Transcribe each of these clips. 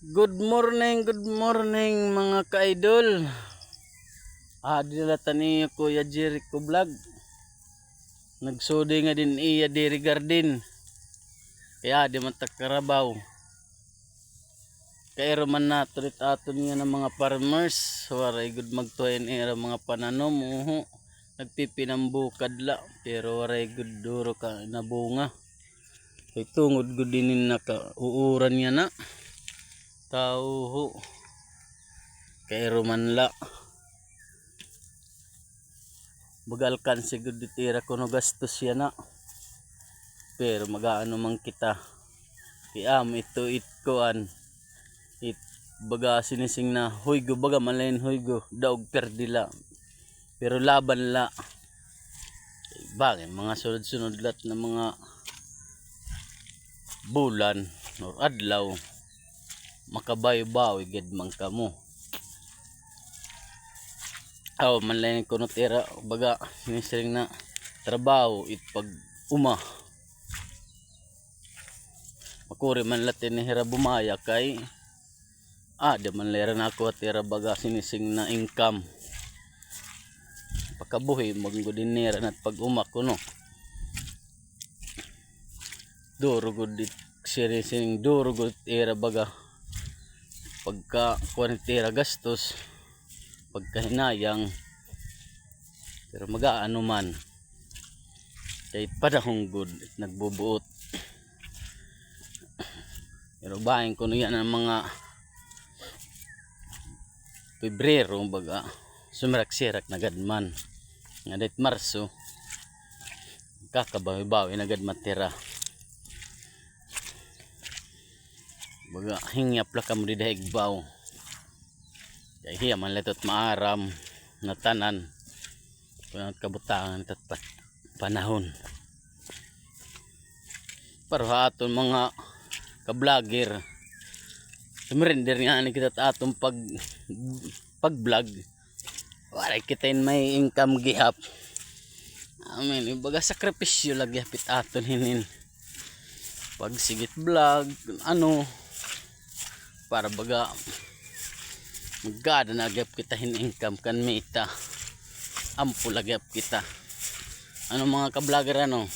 Good morning mga ka-idol. Dinalatan niyo Kuya Jericho Vlog. Nagsudi nga din iya diri garden. Kaya di man takarabaw. Kaya man na tulit aton nga ng mga farmers. Waray good magtuhin ira mga pananom. Nagpipinambukad la. Pero waray good duro ka nabunga. Kaya tungod good din naka uuran niya na. Tao kay roman la bagalkan sigud ditira kuno gastos yan na pero magaano man kita iam ito itkoan it baga sinising na huygo baga malain huygo daog perdila pero laban la bagay mga sunod-sunod lat na mga bulan or adlaw makabayo-bawi gid man kamo. Manlain ko no tira baga sinisring na trabaho it pag uma. Makuri man latin ni hira bumaya kay di man lera na ako tira baga sinising na income. Pagkabuhi maggo dinera nat pag uma ko no. Duro gud dit sinising duro gud tira baga pagka kwantira gastos pagka hinayang pero magaano man kay padahong good nagbubuot pero bahin ko yan ang mga Pebrero baga sumirak-sirak na gadman nga dit Marso kakabawi-bawi na gad matira baga hingyap la kamo di dahigbaw kay hiya man letot maaram na tanan kunat kabutangan tat panahon pero aton mga ka-vlogger sumrender nga ni kita atong pag vlog wala kitain may income gihap amen baga sakripisyo lagi hapit aton hinin pag sigit vlog ano para baga magada na agap kita hin income kan mita ampul agap kita ano mga ka-vlogger ano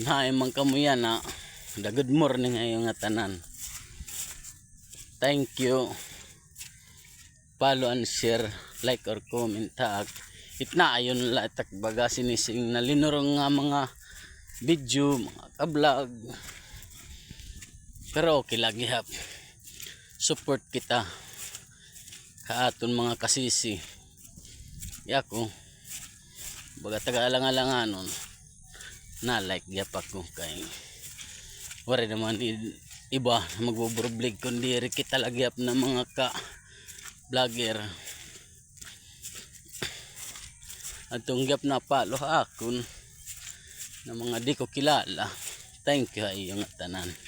naay man kamo yan the good morning ayo nga tanan thank you follow and share like or comment tag itna ayon la tak baga sinising na linurong nga mga video mga ka-vlog pero okay lagi hap support kita kaaton mga kasisi yako baga taga-alang-alanganon na like gyap ako kay wala naman iba magbuburblig kundi kita lagi hap na mga ka-vlogger atong gyap na palo akon na mga di ko kilala thank you ay yung tanan.